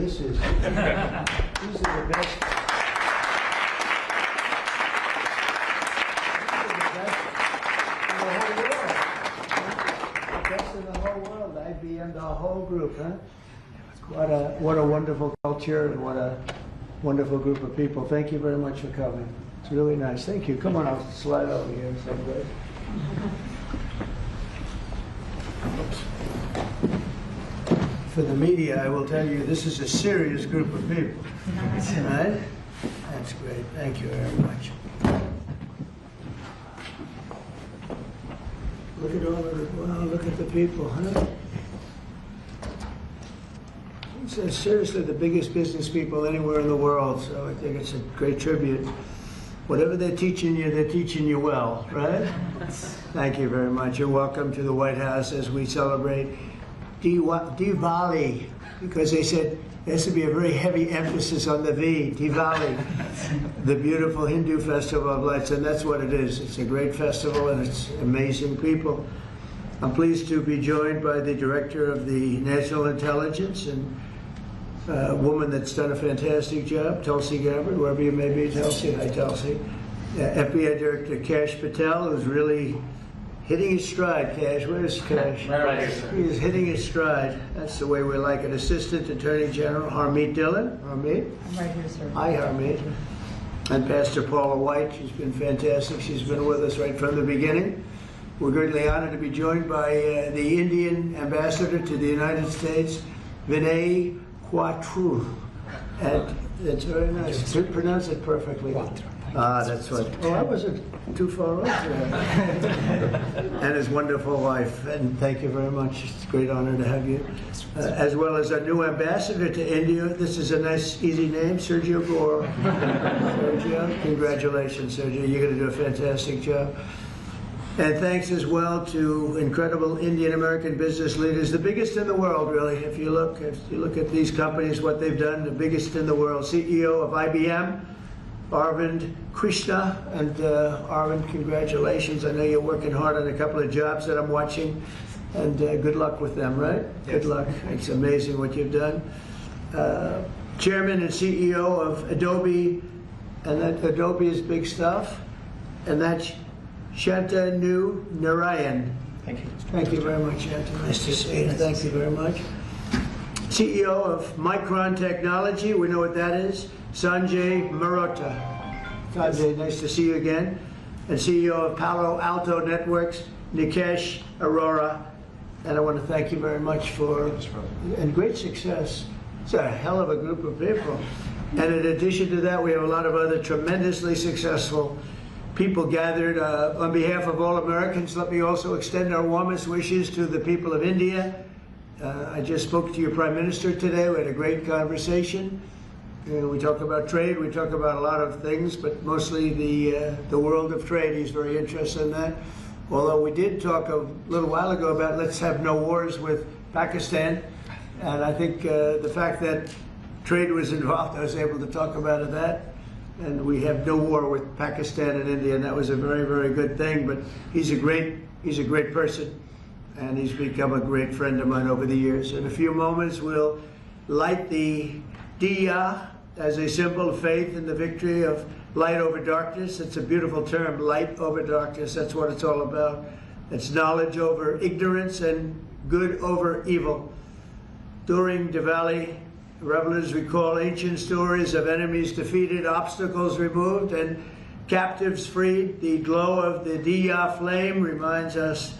These are the best. These are the best in the whole world. The best in the whole world. IBM, the whole group, huh? What a wonderful culture and what a wonderful group of people. Thank you very much for coming. It's really nice. Thank you. Come on, I'll slide over here. Someplace. For the media, I will tell you, this is a serious group of people. Right? That's great. Thank you very much. Look at all of the, wow, look at the people, huh? It's seriously the biggest business people anywhere in the world, so I think it's a great tribute. Whatever they're teaching you well, right? Thank you very much. You're welcome to the White House as we celebrate Diwali, because they said there has to be a very heavy emphasis on the V, Diwali, the beautiful Hindu festival of lights, and that's what it is. It's a great festival and it's amazing people. I'm pleased to be joined by the Director of the National Intelligence and a woman that's done a fantastic job, Tulsi Gabbard, wherever you may be, Tulsi. Hi, Tulsi. FBI Director Kash Patel, who's really hitting his stride. Kash, where's Kash? Right. He's hitting his stride. That's the way we like it. Assistant Attorney General Harmeet Dillon. Harmeet? I'm right here, sir. Hi, Harmeet. And Pastor Paula White. She's been fantastic. She's been with us right from the beginning. We're greatly honored to be joined by the Indian Ambassador to the United States, Vinay Kwatra. And it's very nice. You pronounce it perfectly. Ah, that's what. Oh, I wasn't too far off there. And his wonderful wife. And thank you very much. It's a great honor to have you. As well as our new ambassador to India. This is a nice, easy name, Sergio Gor. Sergio, congratulations, Sergio. You're going to do a fantastic job. And thanks as well to incredible Indian-American business leaders, the biggest in the world, really. If you look at these companies, what they've done, the biggest in the world. CEO of IBM, Arvind Krishna, and Arvind, congratulations. I know you're working hard on a couple of jobs that I'm watching, and good luck with them, right? Yes. Good luck. It's amazing what you've done. Chairman and CEO of Adobe, and that Adobe is big stuff, and that's Shantanu Narayen. Thank you. Thank you very much, Shantanu. Nice to see you. Thank you very much. CEO of Micron Technology, we know what that is, Sanjay Mehrotra. Sanjay, nice to see you again. And CEO of Palo Alto Networks, Nikesh Arora. And I want to thank you very much for, and great success. It's a hell of a group of people. And in addition to that, we have a lot of other tremendously successful people gathered. On behalf of all Americans, let me also extend our warmest wishes to the people of India. I just spoke to your Prime Minister today. We had a great conversation. We talked about trade, we talked about a lot of things, but mostly the world of trade. He's very interested in that. Although we did talk a little while ago about let's have no wars with Pakistan. And I think the fact that trade was involved, I was able to talk about that. And we have no war with Pakistan and India, and that was a very, very good thing. But he's a great person, and he's become a great friend of mine over the years. In a few moments, we'll light the diya as a symbol of faith in the victory of light over darkness. It's a beautiful term, light over darkness. That's what it's all about. It's knowledge over ignorance and good over evil. During Diwali, revelers recall ancient stories of enemies defeated, obstacles removed, and captives freed. The glow of the diya flame reminds us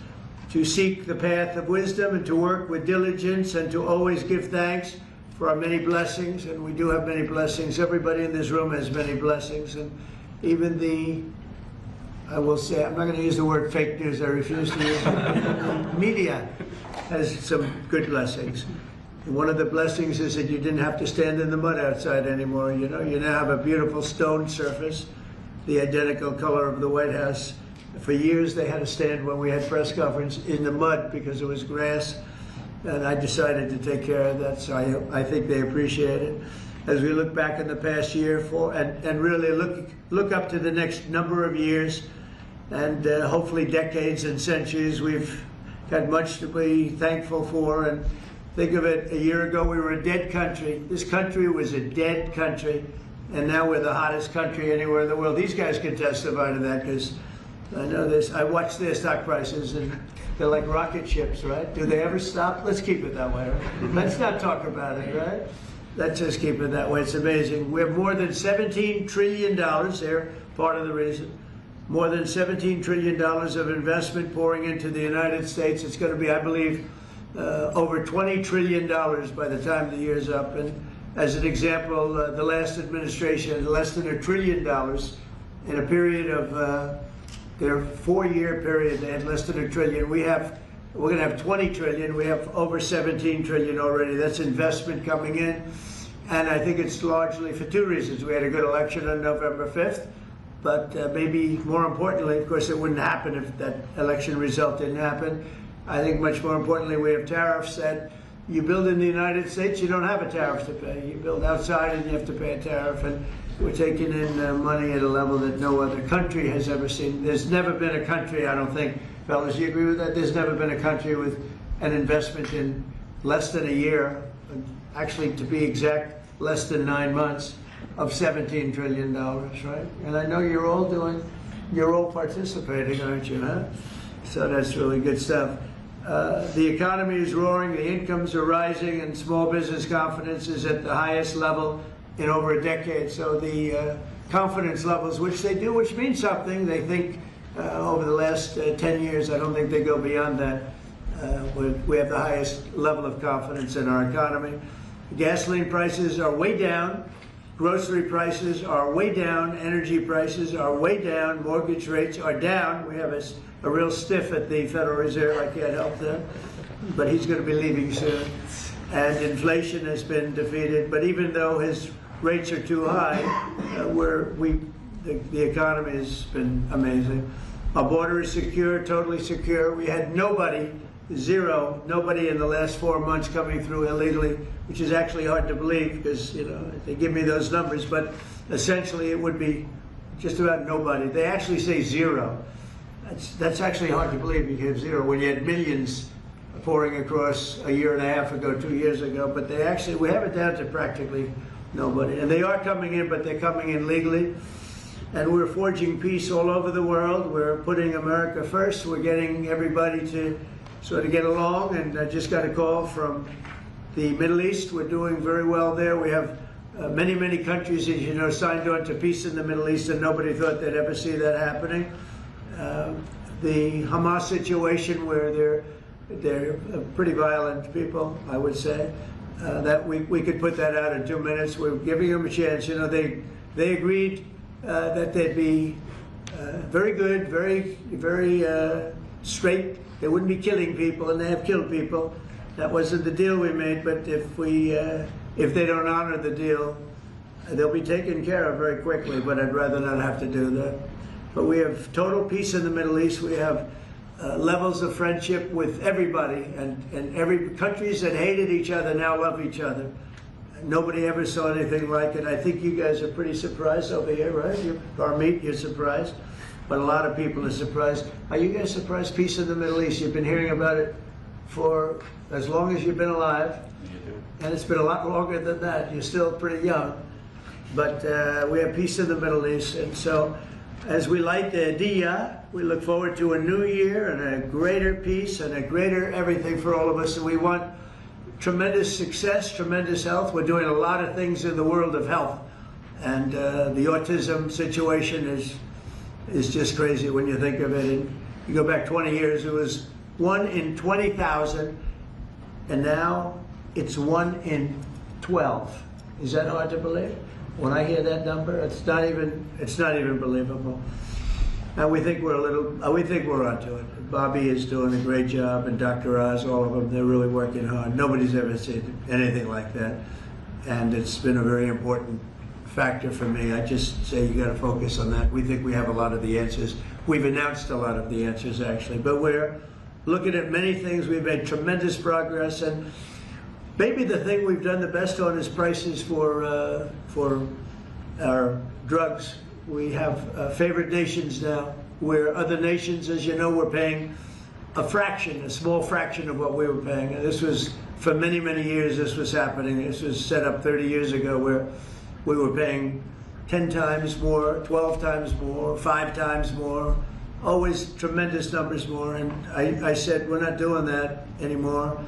to seek the path of wisdom and to work with diligence and to always give thanks for our many blessings. And we do have many blessings. Everybody in this room has many blessings. And even the, I will say, I'm not going to use the word fake news. I refuse to use it. Media has some good blessings. One of the blessings is that you didn't have to stand in the mud outside anymore. You know, you now have a beautiful stone surface, the identical color of the White House. For years they had to stand when we had press conference in the mud because it was grass, and I decided to take care of that, so I think they appreciate it. As we look back in the past year and really look up to the next number of years and hopefully decades and centuries, we've got much to be thankful for, and Think of it, a year ago we were a dead country. This country was a dead country, and now we're the hottest country anywhere in the world. These guys can testify to that because I know this. I watch their stock prices, and they're like rocket ships, right? Do they ever stop? Let's keep it that way, right? Let's not talk about it, right? Let's just keep it that way. It's amazing. We have more than $17 trillion. They're part of the reason. More than $17 trillion of investment pouring into the United States. It's going to be, I believe, over $20 trillion by the time the year's up. And as an example, the last administration, less than $1 trillion in a period of their 4-year period, they had less than $1 trillion. We're going to have 20 trillion. We have over 17 trillion already. That's investment coming in. And I think it's largely for 2 reasons. We had a good election on November 5th, but maybe more importantly, of course, it wouldn't happen if that election result didn't happen. I think much more importantly, we have tariffs that you build in the United States, you don't have a tariff to pay. You build outside and you have to pay a tariff. And we're taking in money at a level that no other country has ever seen. There's never been a country, I don't think, fellas, you agree with that? There's never been a country with an investment in less than a year, actually to be exact, less than 9 months, of $17 trillion, right? And I know you're all participating, aren't you, huh? So that's really good stuff. The economy is roaring, the incomes are rising, and small business confidence is at the highest level in over a decade. So the confidence levels, which means something, they think over the last 10 years, I don't think they go beyond that. We have the highest level of confidence in our economy. Gasoline prices are way down. Grocery prices are way down. Energy prices are way down. Mortgage rates are down. We have a real stiff at the Federal Reserve. I can't help that. But he's going to be leaving soon. And inflation has been defeated. But even though his rates are too high, the economy has been amazing. Our border is secure, totally secure. We had nobody in the last 4 months coming through illegally, which is actually hard to believe because, they give me those numbers, but essentially it would be just about nobody. They actually say 0. That's actually hard to believe. You have 0 when you had millions pouring across a year and a half ago, 2 years ago, but we have it down to practically nobody. And they are coming in, but they're coming in legally. And we're forging peace all over the world. We're putting America first. We're getting everybody to sort of get along. And I just got a call from the Middle East. We're doing very well there. We have many, many countries, as you know, signed on to peace in the Middle East, and nobody thought they'd ever see that happening. The Hamas situation, where they're pretty violent people, I would say, that we could put that out in 2 minutes. We're giving them a chance. They agreed that they'd be very good, very straight. They wouldn't be killing people, and they have killed people. That wasn't the deal we made, but if they don't honor the deal, they'll be taken care of very quickly, but I'd rather not have to do that. But we have total peace in the Middle East. We have levels of friendship with everybody, and every countries that hated each other now love each other. Nobody ever saw anything like it. I think you guys are pretty surprised over here, right? You're surprised, but a lot of people are surprised. Are you guys surprised? Peace in the Middle East. You've been hearing about it for as long as you've been alive, and it's been a lot longer than that. You're still pretty young, but we have peace in the Middle East, and so as we light the diya, we look forward to a new year and a greater peace and a greater everything for all of us, and we want tremendous success, tremendous health. We're doing a lot of things in the world of health, and the autism situation is just crazy when you think of it. And you go back 20 years, it was 1 in 20,000, and now it's 1 in 12. Is that hard to believe? When I hear that number, it's not even believable. And we think we're onto it. Bobby is doing a great job, and Dr. Oz, all of them, they're really working hard. Nobody's ever seen anything like that. And it's been a very important factor for me. I just say you got to focus on that. We think we have a lot of the answers. We've announced a lot of the answers, actually. But we're looking at many things. We've made tremendous progress. And maybe the thing we've done the best on is prices for our drugs. We have favored nations now, where other nations, as you know, were paying a small fraction of what we were paying. And this was for many, many years this was happening. This was set up 30 years ago where we were paying 10 times more, 12 times more, 5 times more, always tremendous numbers more. And I said, we're not doing that anymore.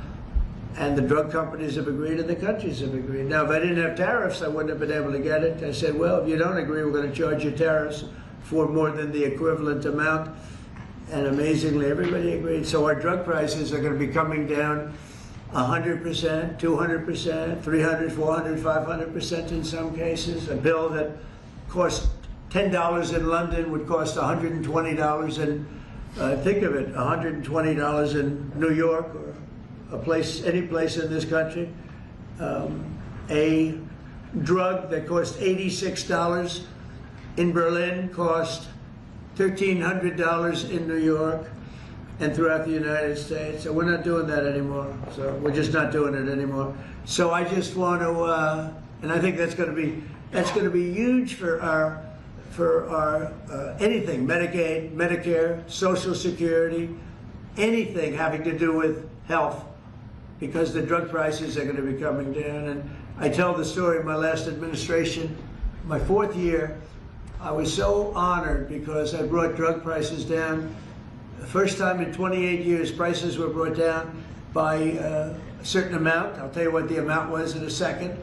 And the drug companies have agreed and the countries have agreed. Now, if I didn't have tariffs, I wouldn't have been able to get it. I said, well, if you don't agree, we're going to charge you tariffs for more than the equivalent amount. And amazingly, everybody agreed. So our drug prices are going to be coming down 100%, 200%, 300, 400, 500% in some cases. A bill that cost $10 in London would cost $120 in, think of it, $120 in New York or any place in this country. A drug that cost $86 in Berlin cost $1,300 in New York and throughout the United States. So we're not doing that anymore. So we're just not doing it anymore. So I just want to, and I think that's going to be huge for our anything, Medicaid, Medicare, Social Security, anything having to do with health, because the drug prices are going to be coming down. And I tell the story of my last administration, my 4th year. I was so honored because I brought drug prices down. The first time in 28 years, prices were brought down by a certain amount. I'll tell you what the amount was in a second,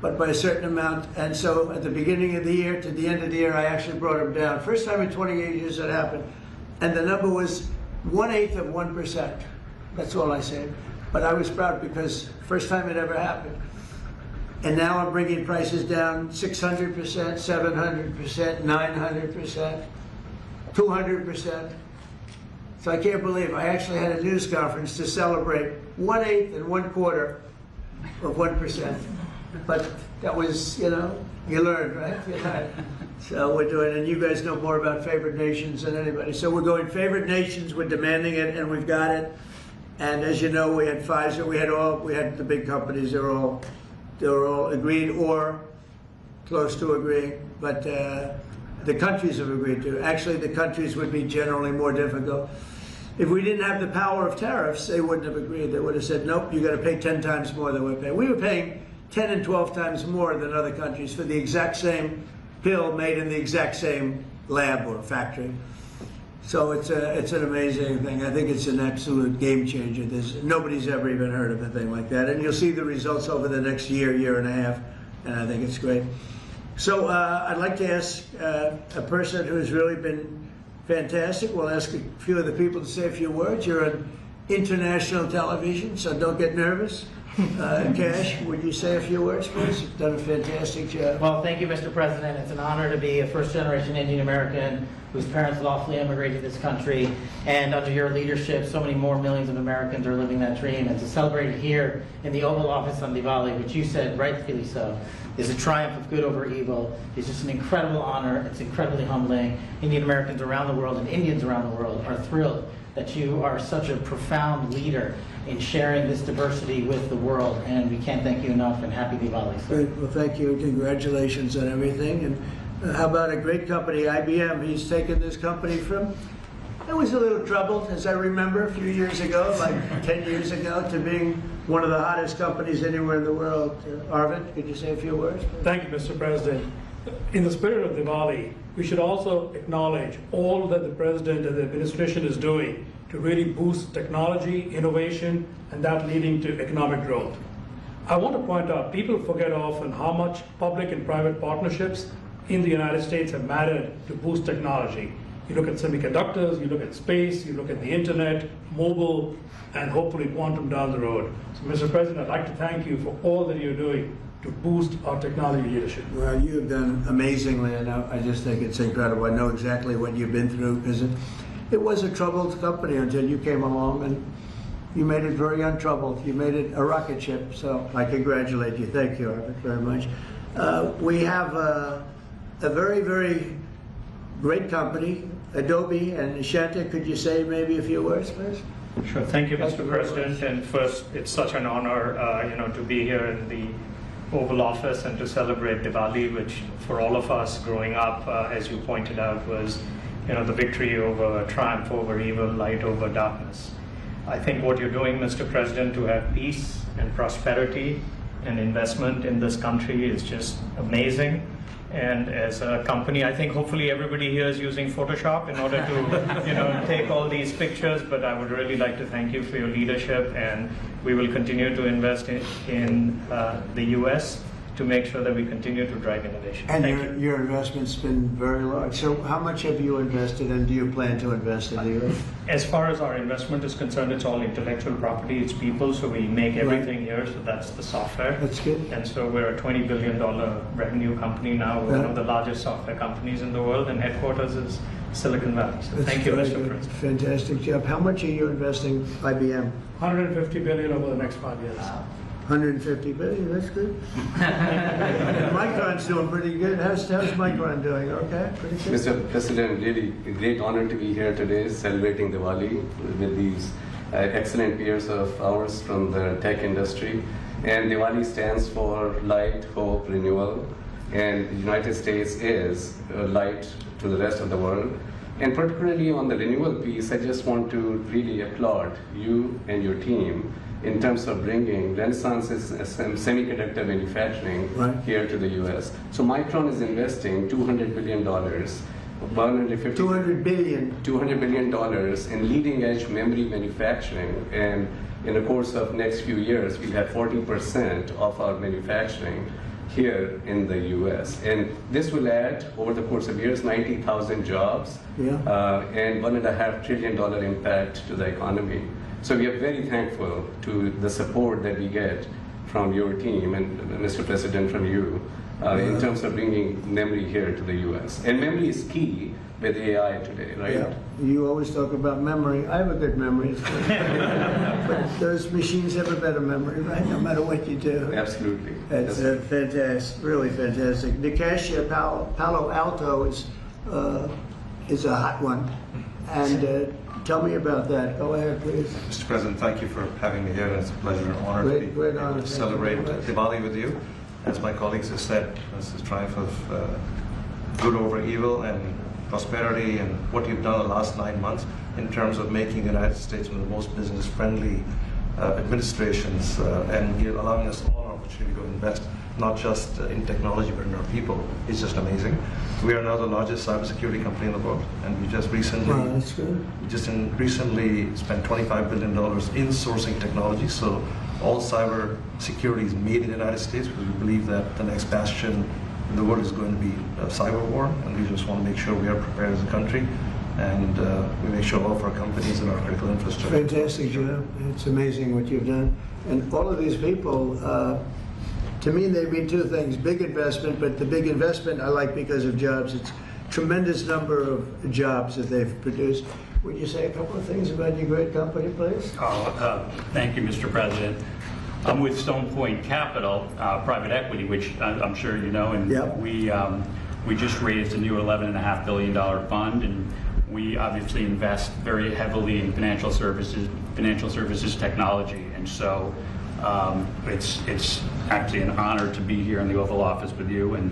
but by a certain amount. And so at the beginning of the year to the end of the year, I actually brought them down. First time in 28 years that happened. And the number was 1/8 of 1%. That's all I said. But I was proud because first time it ever happened. And now I'm bringing prices down 600%, 700%, 900%, 200%. So I can't believe I actually had a news conference to celebrate 1/8 and 1/4 of 1%. But that was, you learned, right? So we're doing, and you guys know more about favored nations than anybody. So we're going favored nations, we're demanding it, and we've got it. And as you know, we had Pfizer, we had the big companies, they were all agreed or close to agreeing, but the countries have agreed to. Actually, the countries would be generally more difficult. If we didn't have the power of tariffs, they wouldn't have agreed. They would have said, nope, you got to pay 10 times more than we're paying. We were paying 10 and 12 times more than other countries for the exact same pill made in the exact same lab or factory. So it's an amazing thing. I think it's an absolute game changer. Nobody's ever even heard of a thing like that. And you'll see the results over the next year, year and a half, and I think it's great. So I'd like to ask a person who's really been fantastic. We'll ask a few of the people to say a few words. You're on international television, so don't get nervous. Kash, would you say a few words, please? You've done a fantastic job. Well, thank you, Mr. President. It's an honor to be a first-generation Indian-American whose parents lawfully immigrated to this country. And under your leadership, so many more millions of Americans are living that dream. And to celebrate it here in the Oval Office on Diwali, which you said, rightfully so, is a triumph of good over evil. It's just an incredible honor. It's incredibly humbling. Indian-Americans around the world and Indians around the world are thrilled that you are such a profound leader in sharing this diversity with the world, and we can't thank you enough, and happy Diwali. Great. Well, thank you. Congratulations on everything. And how about a great company, IBM? He's taken this company from, it was a little troubled, as I remember, a few years ago, like 10 years ago, to being one of the hottest companies anywhere in the world. Arvind, could you say a few words? Thank you, Mr. President. In the spirit of Diwali, we should also acknowledge all that the President and the administration is doing to really boost technology, innovation, and that leading to economic growth. I want to point out, people forget often how much public and private partnerships in the United States have mattered to boost technology. You look at semiconductors, you look at space, you look at the internet, mobile, and hopefully quantum down the road. So, Mr. President, I'd like to thank you for all that you're doing to boost our technology leadership. Well, you have done amazingly, and I just think it's incredible. I know exactly what you've been through, because it was a troubled company until you came along, and you made it very untroubled. You made it a rocket ship, so I congratulate you. Thank you, Arvind, very much. We have a very, very great company, Adobe and Shantanu. Could you say maybe a few words, please? Sure. Thank you, Mr. President. And first, it's such an honor, to be here in the Oval Office and to celebrate Diwali, which for all of us growing up, as you pointed out, was, the victory over triumph over evil, light over darkness. I think what you're doing, Mr. President, to have peace and prosperity and investment in this country is just amazing. And as a company, I think hopefully everybody here is using Photoshop in order to, take all these pictures. But I would really like to thank you for your leadership, and we will continue to invest in the U.S. to make sure that we continue to drive innovation. And your investment's been very large. So how much have you invested, and do you plan to invest in the U.S.? As far as our investment is concerned, it's all intellectual property, it's people, so we make everything here, so that's the software. That's good. And so we're a $20 billion revenue company now. We're one of the largest software companies in the world, and headquarters is Silicon Valley. So thank you, Mr. President. Fantastic job. How much are you investing, IBM? $150 billion over the next 5 years. 150 billion, that's good. Micron's doing pretty good. How's Micron doing? Okay, pretty good. Mr. President, really a great honor to be here today celebrating Diwali with these excellent peers of ours from the tech industry. And Diwali stands for light, hope, renewal. And the United States is a light to the rest of the world. And particularly on the renewal piece, I just want to really applaud you and your team in terms of bringing Renaissance's semiconductor manufacturing here to the U.S. So Micron is investing $200 billion, $200 billion in leading-edge memory manufacturing, and in the course of next few years, we'll have 40% of our manufacturing here in the U.S. And this will add, over the course of years, 90,000 jobs and $1.5 trillion impact to the economy. So we are very thankful to the support that we get from your team and Mr. President, from you, in terms of bringing memory here to the U.S. And memory is key with AI today, right? Yeah. You always talk about memory. I have a good memory. But those machines have a better memory, right? No matter what you do. Absolutely. That's fantastic, really fantastic. The Kash Palo Alto is a hot one. And tell me about that. Go ahead, please. Mr. President, thank you for having me here. It's a pleasure and honor to celebrate Diwali with you. As my colleagues have said, this is a triumph of good over evil and prosperity, and what you've done the last 9 months in terms of making the United States one of the most business-friendly administrations, and you're allowing us all an opportunity to invest not just in technology but in our people. It's just amazing. We are now the largest cybersecurity company in the world, and we just recently recently spent $25 billion in sourcing technology. So all cyber security is made in the United States, because we believe that the next bastion in the world is going to be a cyber war, and we just want to make sure we are prepared as a country, and we make sure all of our companies and our critical infrastructure. Fantastic job. It's amazing what you've done. And all of these people, to me, they mean two things: big investment, but the big investment I like because of jobs. It's a tremendous number of jobs that they've produced. Would you say a couple of things about your great company, please? Thank you, Mr. President. I'm with Stone Point Capital, private equity, which I'm sure you know, and we just raised a new $11.5 billion fund, and we obviously invest very heavily in financial services technology, and so it's actually an honor to be here in the Oval Office with you, and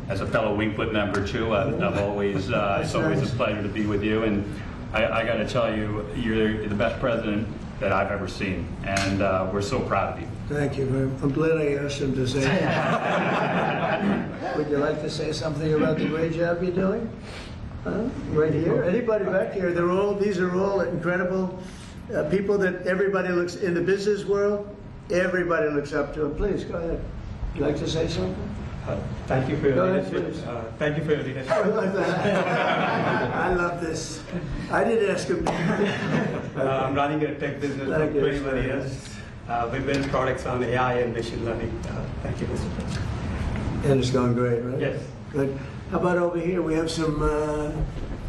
as a fellow Wingfoot member too, I've always it's always a pleasure to be with you, and I got to tell you, you're the best president that I've ever seen, and we're so proud of you. Thank you very much. I'm glad I asked him to say that. Would you like to say something about the great job you're doing? Right here? Anybody back here? These are all incredible people that everybody looks, in the business world, everybody looks up to. Please, go ahead. Would you like to say something? Thank you for your leadership. Thank you for your leadership. I love this. I did ask him. I'm running a tech business for 21 years. We build products on AI and machine learning. Thank you, Mr. President. And it's going great, right? Yes. Good. How about over here? We have some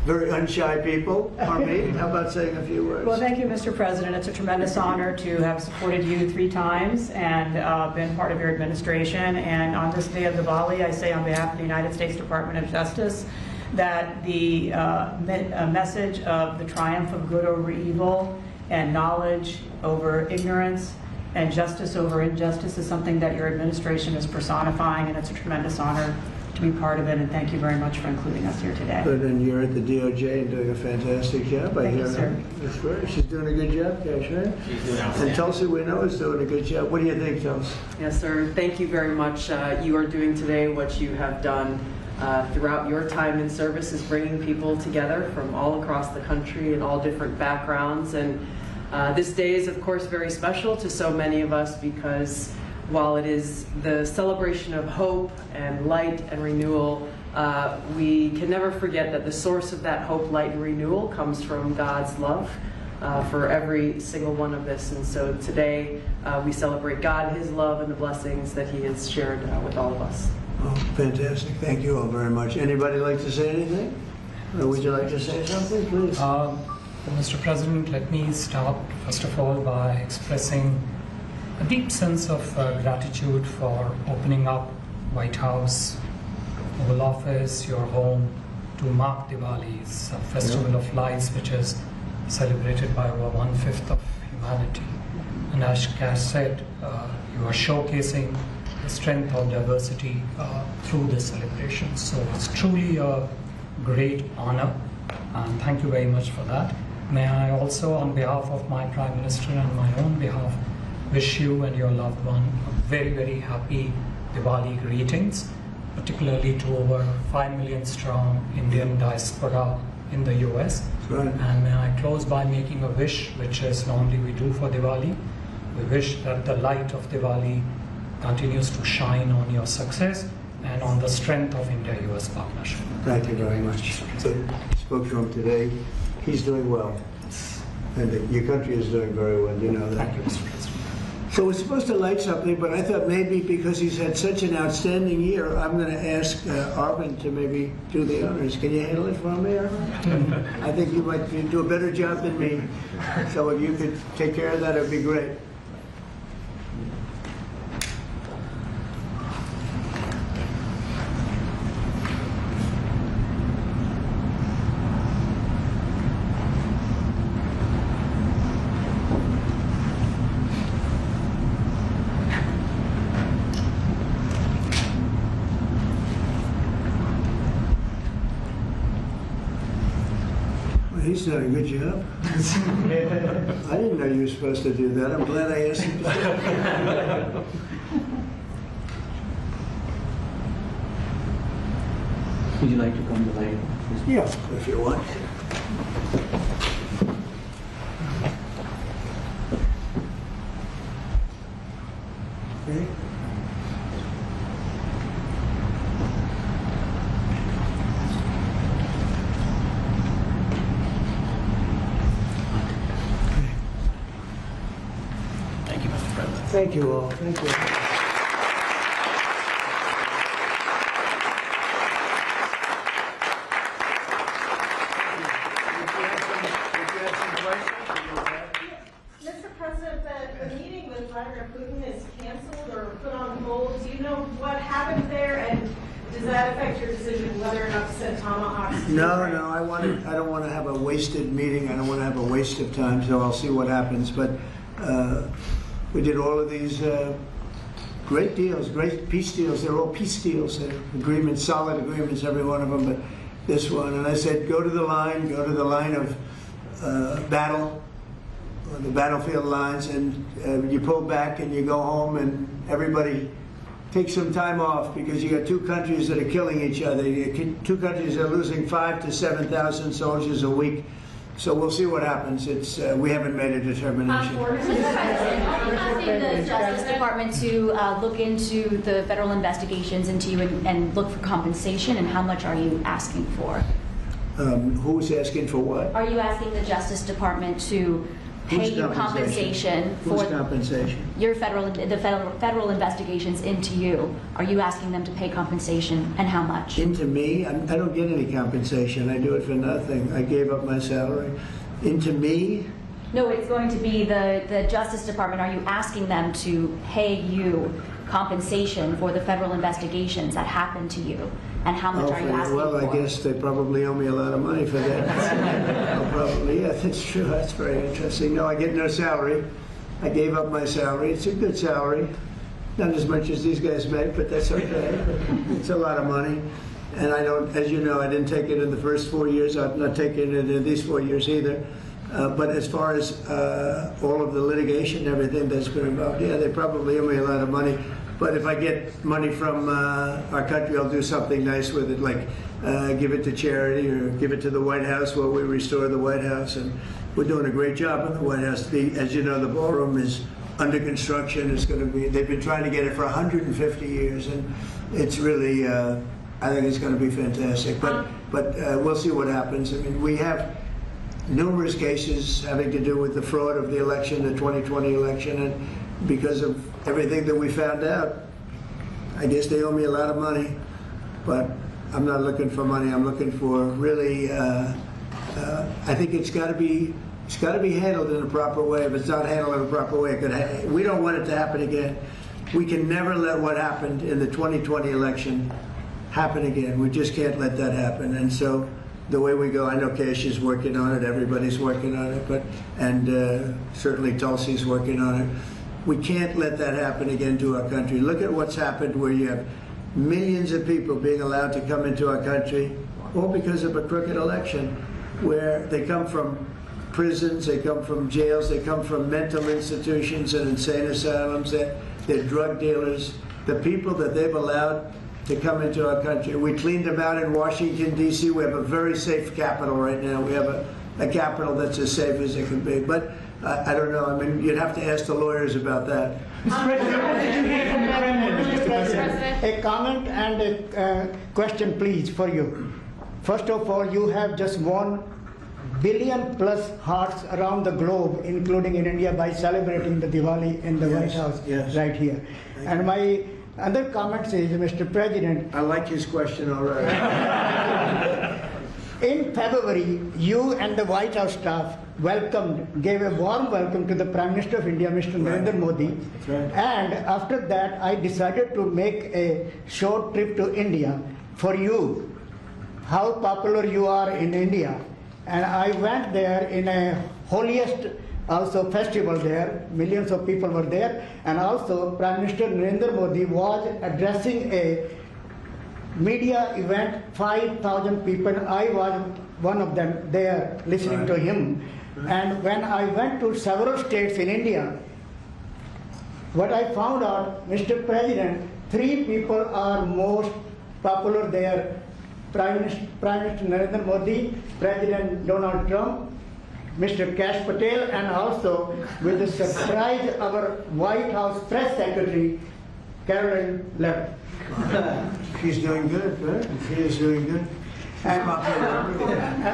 very unshy people. Harmeet, how about saying a few words? Well, thank you, Mr. President. It's a tremendous honor to have supported you 3 times and been part of your administration. And on this day of Diwali, I say on behalf of the United States Department of Justice that the message of the triumph of good over evil and knowledge over ignorance and justice over injustice is something that your administration is personifying, and it's a tremendous honor to be part of it, and thank you very much for including us here today. Good, and you're at the DOJ and doing a fantastic job. Thank you, sir. That's great. She's doing a good job, Kash, right? She's doing And Tulsi, we know, is doing a good job. What do you think, Tulsi? Yes, sir. Thank you very much. You are doing today what you have done throughout your time in service, is bringing people together from all across the country and all different backgrounds. And this day is, of course, very special to so many of us, because while it is the celebration of hope and light and renewal, we can never forget that the source of that hope, light, and renewal comes from God's love for every single one of us. And so today we celebrate God, His love, and the blessings that He has shared with all of us. Oh, fantastic. Thank you all very much. Anybody like to say anything? Or would you like to say something, please? Mr. President, let me start, first of all, by expressing a deep sense of gratitude for opening up White House, Oval Office, your home, to mark Diwali. It's a festival of lights which is celebrated by over 1/5 of humanity. And as Kash said, you are showcasing the strength of diversity through this celebration. So it's truly a great honor, and thank you very much for that. May I also, on behalf of my Prime Minister and my own behalf, wish you and your loved one a very, very happy Diwali greetings, particularly to over 5 million strong Indian diaspora in the US. Right. And may I close by making a wish, which is normally we do for Diwali. We wish that the light of Diwali continues to shine on your success and on the strength of India-US partnership. Thank you very much. So, spoke to him today. He's doing well. And your country is doing very well. You know that. Thank you, Mr. President. So we're supposed to light something, but I thought maybe because he's had such an outstanding year, I'm going to ask Arvind to maybe do the honors. Can you handle it for me, Arvind? I think you might do a better job than me. So if you could take care of that, it would be great. He's done a good job. I didn't know you were supposed to do that. I'm glad I asked him to do it. Would you like to come to light? Yeah, if you want. Okay. Thank you all. Thank you. Mr. President, the meeting with Vladimir Putin is canceled or put on hold. Do you know what happened there, and does that affect your decision whether or not to send tomahawks? No, I don't want to have a wasted meeting. I don't want to have a waste of time, so I'll see what happens. But we did all of these great deals, great peace deals. They're all peace deals, agreements, solid agreements, every one of them. But this one, and I said, go to the line of battle, or the battlefield lines, and you pull back and you go home, and everybody take some time off, because you got two countries that are killing each other. Two countries that are losing 5,000 to 7,000 soldiers a week. So we'll see what happens. We haven't made a determination. Mr. President, are you asking the Justice Department to look into the federal investigations into you and look for compensation, and how much are you asking for? Who's asking for what? Are you asking the Justice Department to pay you compensation for your federal investigations into you? Are you asking them to pay compensation, and how much? Into me? I don't get any compensation. I do it for nothing. I gave up my salary. Into me? No, it's going to be the Justice Department. Are you asking them to pay you compensation for the federal investigations that happened to you? And how much are you asking for? Well, I guess they probably owe me a lot of money for that. Probably, yeah, that's true. That's very interesting. No, I get no salary. I gave up my salary. It's a good salary. Not as much as these guys make, but that's okay. It's a lot of money. And I don't, as you know, I didn't take it in the first 4 years. I'm not taking it in these 4 years either. But as far as all of the litigation and everything that's been involved, yeah, they probably owe me a lot of money. But if I get money from our country, I'll do something nice with it, like give it to charity or give it to the White House while we restore the White House. And we're doing a great job in the White House. As you know, the ballroom is under construction. It's going to be, they've been trying to get it for 150 years, and it's really, I think it's going to be fantastic. But we'll see what happens. I mean, we have numerous cases having to do with the fraud of the election, the 2020 election, and because of everything that we found out, I guess they owe me a lot of money. But I'm not looking for money. I'm looking for really. I think it's got to be handled in a proper way. If it's not handled in a proper way, we don't want it to happen again. We can never let what happened in the 2020 election happen again. We just can't let that happen. And so the way we go, I know Kash is working on it. Everybody's working on it, and certainly Tulsi's working on it. We can't let that happen again to our country. Look at what's happened, where you have millions of people being allowed to come into our country, all because of a crooked election, where they come from prisons, they come from jails, they come from mental institutions and insane asylums, they're drug dealers. The people that they've allowed to come into our country, we cleaned them out in Washington, D.C. We have a very safe capital right now. We have a capital that's as safe as it can be. But I don't know. I mean, you'd have to ask the lawyers about that. Mr. President, a comment and a question, please, for you. First of all, you have just 1 billion plus hearts around the globe, including in India, by celebrating the Diwali in the White House right here. And my other comment is, Mr. President, I like his question already. In February, you and the White House staff gave a warm welcome to the Prime Minister of India, Mr. Narendra Modi. That's right. And after that, I decided to make a short trip to India for you, how popular you are in India. And I went there in a holiest also festival there. Millions of people were there. And also Prime Minister Narendra Modi was addressing a media event, 5,000 people. I was one of them there listening to him. And when I went to several states in India, what I found out, Mr. President, 3 people are most popular there. Prime Minister Narendra Modi, President Donald Trump, Mr. Kash Patel, and also with the surprise, our White House Press Secretary, Caroline Levitt. She's doing good, right? She is doing good. And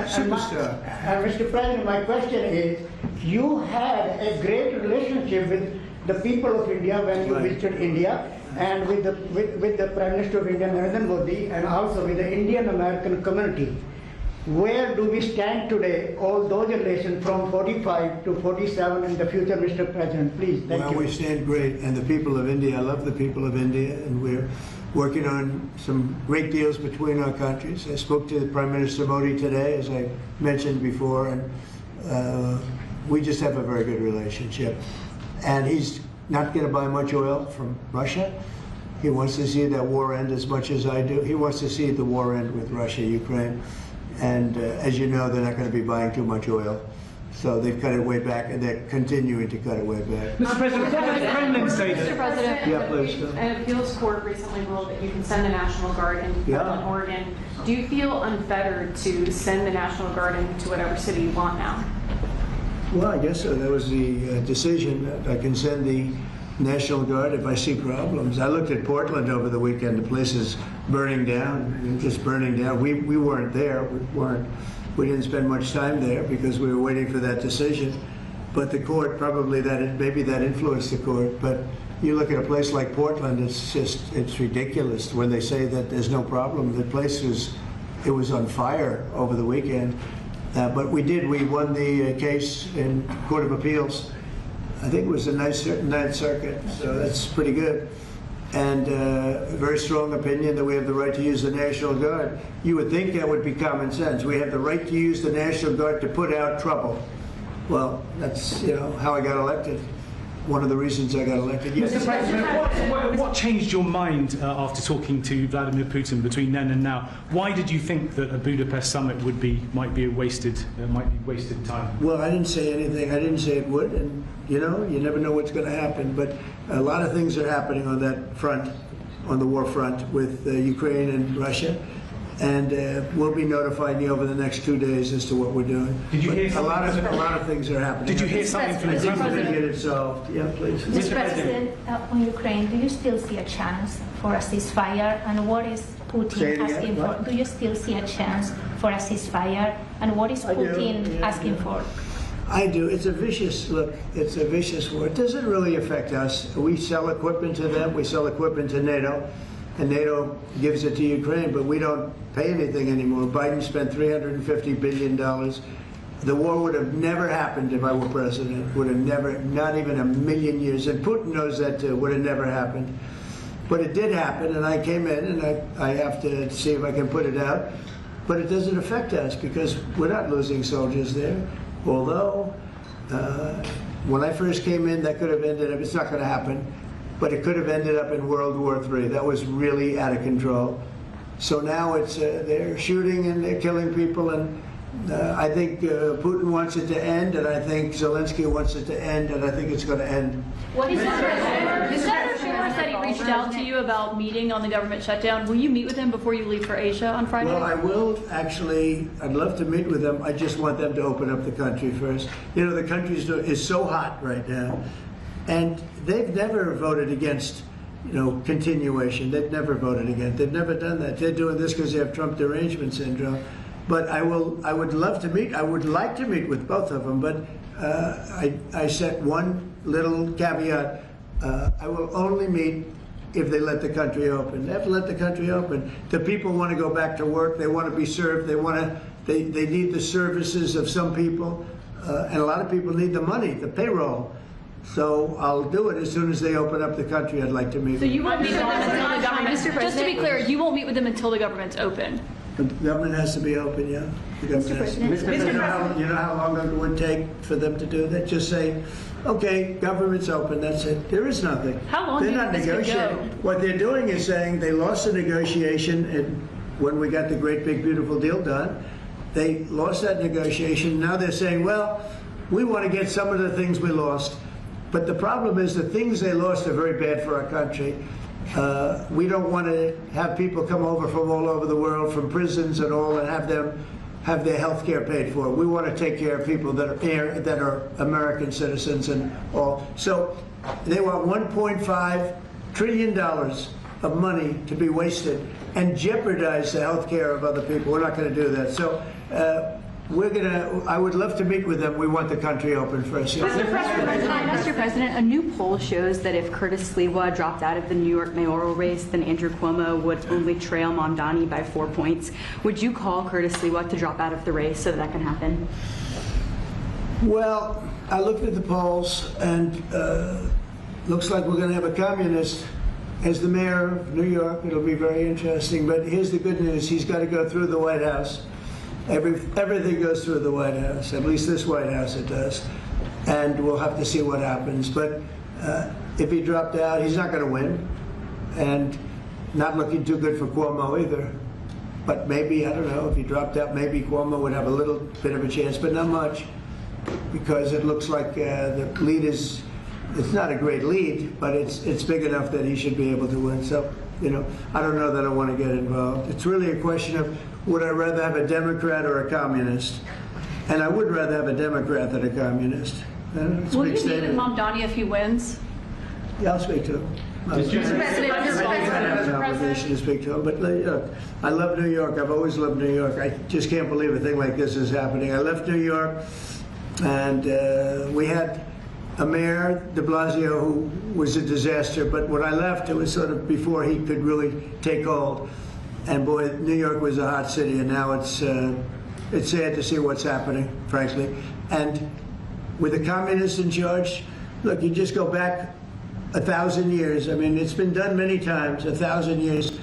Superstar. Mr. President, my question is, you had a great relationship with the people of India when you visited India, and with the Prime Minister of India, Narendra Modi, and also with the Indian-American community. Where do we stand today, all those relations from 45 to 47 in the future, Mr. President? Please, thank you. Well, we stand great, and the people of India, I love the people of India, and we're working on some great deals between our countries. I spoke to Prime Minister Modi today, as I mentioned before, and we just have a very good relationship. And he's not going to buy much oil from Russia. He wants to see that war end as much as I do. He wants to see the war end with Russia, Ukraine. And as you know, they're not going to be buying too much oil. So they've cut it way back, and they're continuing to cut it way back. Mr. President, what did the Kremlin say? Mr. President, Yeah, please. An appeals court recently ruled that you can send the National Guard into Portland, Oregon. Do you feel unfettered to send the National Guard into whatever city you want now? Well, I guess so. That was the decision. I can send the National Guard if I see problems. I looked at Portland over the weekend. The place is burning down, just burning down. We weren't there. We didn't spend much time there because we were waiting for that decision. But the court, maybe that influenced the court. But you look at a place like Portland, it's ridiculous when they say that there's no problem. The place was on fire over the weekend. But we won the case in Court of Appeals. I think it was the Ninth Circuit, so that's pretty good. And a very strong opinion that we have the right to use the National Guard. You would think that would be common sense. We have the right to use the National Guard to put out trouble. Well, that's how I got elected. one of the reasons I got elected. Yes. Mr. President, what changed your mind after talking to Vladimir Putin between then and now? Why did you think that a Budapest summit might be wasted time? Well, I didn't say anything. I didn't say it would, and you never know what's going to happen. But a lot of things are happening on that front, on the war front with Ukraine and Russia. And we'll be notifying you over the next 2 days as to what we're doing. Did you hear a lot of things are happening. Did you hear something from the president? Get it solved. Yeah, please. Mr. President, on Ukraine, do you still see a chance for a ceasefire? And what is Putin asking for? Do you still see a chance for a ceasefire? And what is Putin asking for? I do. It's a vicious look. It's a vicious war. It doesn't really affect us. We sell equipment to them. We sell equipment to NATO. And NATO gives it to Ukraine, but we don't pay anything anymore. Biden spent $350 billion. The war would have never happened if I were president. Would have never, not even a million years. And Putin knows that too. Would have never happened. But it did happen, and I came in, and I have to see if I can put it out. But it doesn't affect us because we're not losing soldiers there. Although, when I first came in, that could have ended up, it's not going to happen. But it could have ended up in World War III. That was really out of control. So now it's they're shooting and they're killing people, and I think Putin wants it to end, and I think Zelensky wants it to end, and I think it's going to end. What is Senator Schumer said he reached out to you about meeting on the government shutdown. Will you meet with him before you leave for Asia on Friday? Well, I will actually. I'd love to meet with them. I just want them to open up the country first. You know, the country is so hot right now. And they've never voted against, continuation. They've never voted against. They've never done that. They're doing this because they have Trump derangement syndrome. But I would love to meet. I would like to meet with both of them. But I set one little caveat. I will only meet if they let the country open. They have to let the country open. The people want to go back to work. They want to be served. They need the services of some people, and a lot of people need the money, the payroll. So I'll do it as soon as they open up the country. I'd like to meet. So you won't meet with them until the government. Just to be clear, you won't meet with them until the government's open. The government has to be open, yeah. The government has to be open. You know how long it would take for them to do that? Just say, okay, government's open. That's it. There is nothing. How long? They're not negotiating. What they're doing is saying they lost the negotiation, and when we got the great big beautiful deal done, they lost that negotiation. Now they're saying, well, we want to get some of the things we lost. But the problem is the things they lost are very bad for our country. We don't want to have people come over from all over the world, from prisons and all, and have them have their health care paid for. We want to take care of people that are American citizens and all. So they want $1.5 trillion of money to be wasted and jeopardize the health care of other people. We're not going to do that. So I would love to meet with them. We want the country open first. Yes. Mr. President, a new poll shows that if Curtis Sliwa dropped out of the New York mayoral race, then Andrew Cuomo would only trail Mamdani by 4 points. Would you call Curtis Sliwa to drop out of the race so that can happen? Well, I looked at the polls, and looks like we're going to have a communist as the mayor of New York. It'll be very interesting. But here's the good news. He's got to go through the White House. Everything goes through the White House, at least this White House it does, and we'll have to see what happens. But if he dropped out, he's not going to win, and not looking too good for Cuomo either. But maybe, I don't know, if he dropped out, maybe Cuomo would have a little bit of a chance, but not much, because it looks like the lead it's not a great lead, but it's big enough that he should be able to win. So, I don't know that I want to get involved. It's really a question of, would I rather have a Democrat or a communist? And I would rather have a Democrat than a communist. Will you meet with Mamdani if he wins? Yeah, I'll speak to him. Mr. President, I have an obligation to speak to him, but I love New York. I've always loved New York. I just can't believe a thing like this is happening. I left New York, and we had a mayor, de Blasio, who was a disaster, but when I left, it was sort of before he could really take hold. And boy, New York was a hot city, and now it's sad to see what's happening, frankly. And with the communists in charge, look, you just go back 1,000 years. I mean, it's been done many times, 1,000 years.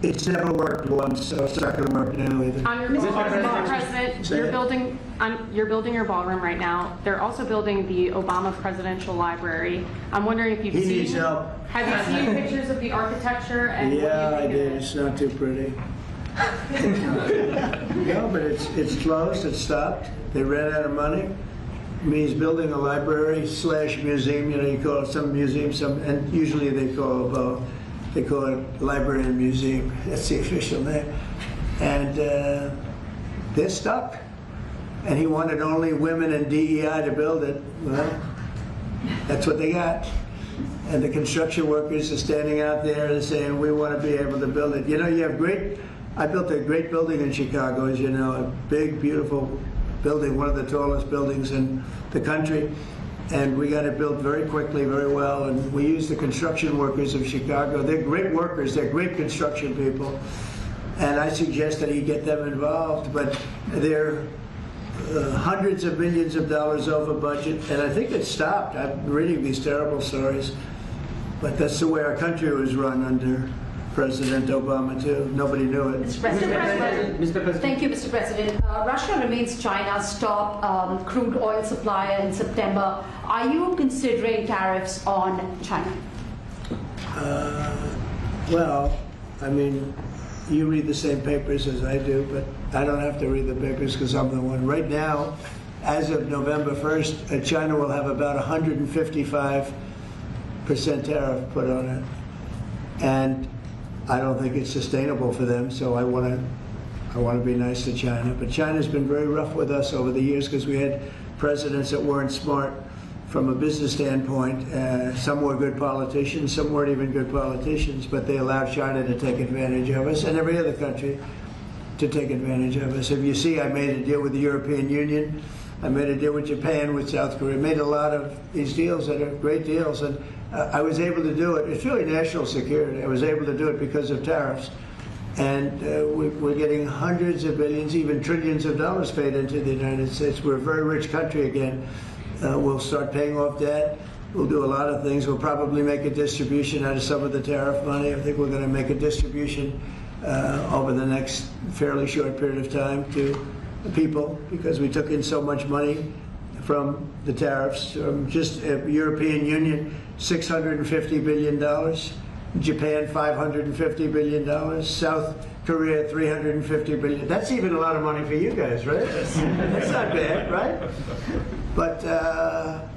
It's never worked once, so it's not going to work now either. Mr. President, you're building your ballroom right now. They're also building the Obama Presidential Library. I'm wondering if you've He needs help. Have you seen pictures of the architecture? And Yeah, I did. It's not too pretty. No, but it's closed. It's stopped. They ran out of money. I mean, he's building a library / museum. You know, you call it some museum, and usually they call it library and museum. That's the official name. And they're stuck. And he wanted only women and DEI to build it. Well, that's what they got. And the construction workers are standing out there and saying, we want to be able to build it. You know, I built a great building in Chicago, as you know, a big, beautiful building, one of the tallest buildings in the country. And we got it built very quickly, very well. And we used the construction workers of Chicago. They're great workers. They're great construction people. And I suggested he get them involved, but they're hundreds of millions of dollars over budget. And I think it stopped. I'm reading these terrible stories. But that's the way our country was run under President Obama, too. Nobody knew it. Mr. President. Thank you, Mr. President. Russia remains China's top crude oil supplier in September. Are you considering tariffs on China? Well, I mean, you read the same papers as I do, but I don't have to read the papers because I'm the one. Right now, as of November 1st, China will have about 155% tariff put on it. And I don't think it's sustainable for them, so I want to be nice to China. But China's been very rough with us over the years because we had presidents that weren't smart from a business standpoint. Some were good politicians, some weren't even good politicians, but they allowed China to take advantage of us and every other country to take advantage of us. If you see, I made a deal with the European Union. I made a deal with Japan, with South Korea. I made a lot of these deals that are great deals. And I was able to do it. It's really national security. I was able to do it because of tariffs. And we're getting hundreds of billions, even trillions of dollars paid into the United States. We're a very rich country again. We'll start paying off debt. We'll do a lot of things. We'll probably make a distribution out of some of the tariff money. I think we're going to make a distribution over the next fairly short period of time to people because we took in so much money from the tariffs. Just European Union, $650 billion. Japan, $550 billion. South Korea, $350 billion. That's even a lot of money for you guys, right? That's not bad, right? But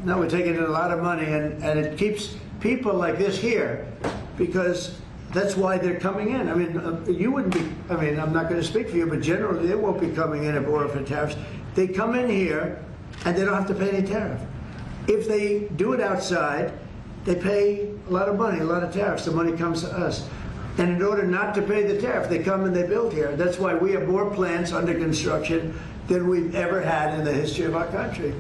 no, we're taking in a lot of money, and it keeps people like this here because that's why they're coming in. I mean, you wouldn't be, I mean, I'm not going to speak for you, but generally they won't be coming in if it weren't for tariffs. They come in here and they don't have to pay any tariff. If they do it outside, they pay a lot of money, a lot of tariffs. The money comes to us. And in order not to pay the tariff, they come and they build here. That's why we have more plants under construction than we've ever had in the history of our country.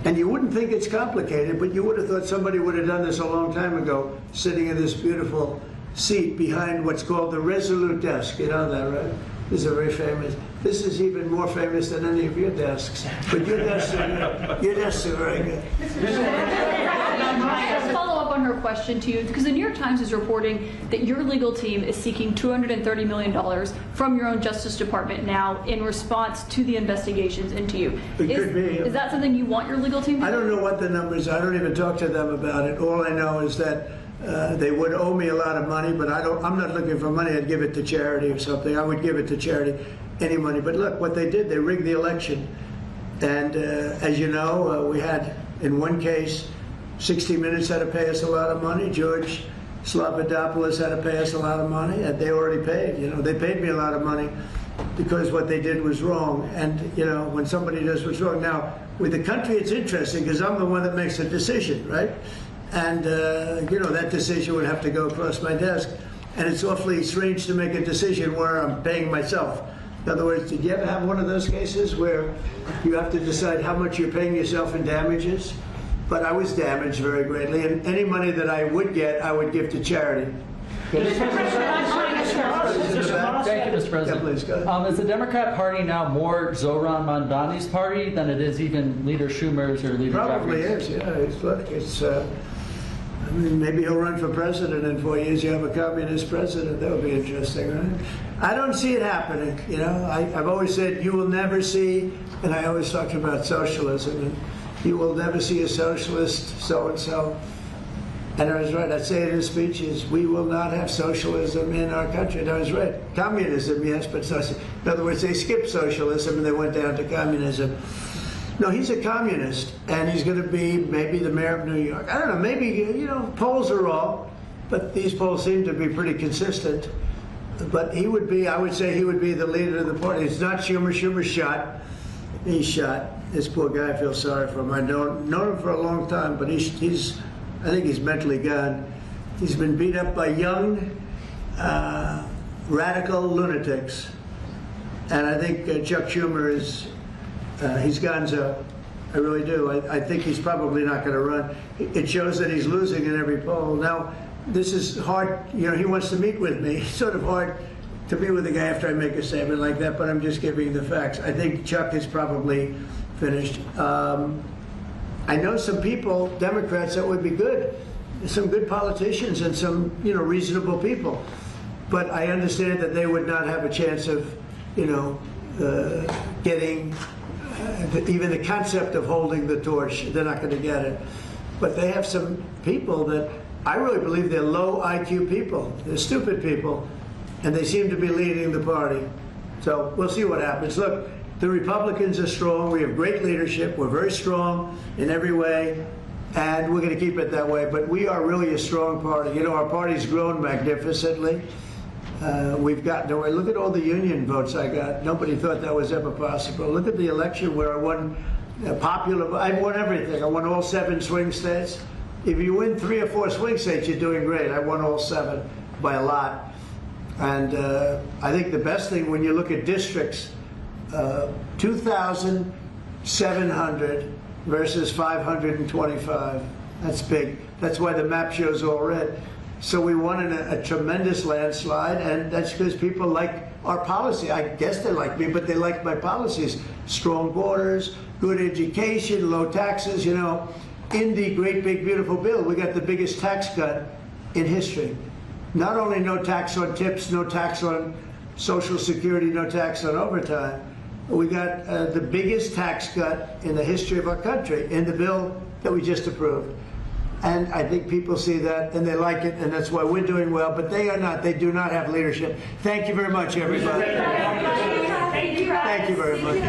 And you wouldn't think it's complicated, but you would have thought somebody would have done this a long time ago, sitting in this beautiful seat behind what's called the Resolute desk. You know that, right? This is a very famous. This is even more famous than any of your desks. But your desks are very good. Just follow up on her question to you, because the New York Times is reporting that your legal team is seeking $230 million from your own Justice Department now in response to the investigations into you. It could be. Is that something you want your legal team to do? I don't know what the numbers are. I don't even talk to them about it. All I know is that they would owe me a lot of money, but I'm not looking for money. I'd give it to charity or something. I would give it to charity, any money. But look, what they did, they rigged the election. And as you know, we had, in one case, 60 Minutes had to pay us a lot of money. George Slobodanopoulos had to pay us a lot of money, and they already paid. You know, they paid me a lot of money because what they did was wrong. And, you know, when somebody does what's wrong. Now, with the country, it's interesting because I'm the one that makes the decision, right? And, you know, that decision would have to go across my desk. And it's awfully strange to make a decision where I'm paying myself. In other words, did you ever have one of those cases where you have to decide how much you're paying yourself in damages? But I was damaged very greatly, and any money that I would get, I would give to charity. Thank you, Mr. President. Yeah, please, go ahead. Is the Democrat Party now more Zohran Mamdani's party than it is even Leader Schumer's or Leader Probably Jeffries? is, yeah. Look, it's I mean, maybe he'll run for president in 4 years. You have a communist president. That would be interesting, right? I don't see it happening. You know, I've always said you will never see, and I always talk about socialism, and you will never see a socialist so-and-so. And I was right. I'd say it in speeches, we will not have socialism in our country. And I was right. Communism, yes, but socialism. In other words, they skipped socialism and they went down to communism. No, he's a communist, and he's going to be maybe the mayor of New York. I don't know, maybe, you know, polls are wrong, but these polls seem to be pretty consistent. But he would be, I would say he would be the leader of the party. It's not Schumer. Schumer's shot. He's shot. This poor guy, I feel sorry for him. I've known him for a long time, but he's I think he's mentally gone. He's been beat up by young, radical lunatics. And I think Chuck Schumer is, he's gonzo. I really do. I think he's probably not going to run. It shows that he's losing in every poll. Now, this is hard. You know, he wants to meet with me. It's sort of hard to meet with a guy after I make a statement like that, but I'm just giving the facts. I think Chuck is probably finished. I know some people, Democrats, that would be good. Some good politicians and some, you know, reasonable people. But I understand that they would not have a chance of, you know, getting even the concept of holding the torch. They're not going to get it. But they have some people that I really believe they're low IQ people. They're stupid people, and they seem to be leading the party. So we'll see what happens. Look, the Republicans are strong. We have great leadership. We're very strong in every way, and we're going to keep it that way. But we are really a strong party. You know, our party's grown magnificently. We've gotten away. Look at all the union votes I got. Nobody thought that was ever possible. Look at the election where I won popular. I won everything. I won all 7 swing states. If you win 3 or 4 swing states, you're doing great. I won all 7 by a lot. And I think the best thing when you look at districts, 2,700 versus 525. That's big. That's why the map shows all red. So we won in a tremendous landslide, and that's because people like our policy. I guess they like me, but they like my policies. Strong borders, good education, low taxes. You know, in the great big beautiful bill, we got the biggest tax cut in history. Not only no tax on tips, no tax on Social Security, no tax on overtime, we got the biggest tax cut in the history of our country in the bill that we just approved. And I think people see that and they like it, and that's why we're doing well, but they are not. They do not have leadership. Thank you very much, everybody. Thank you very much.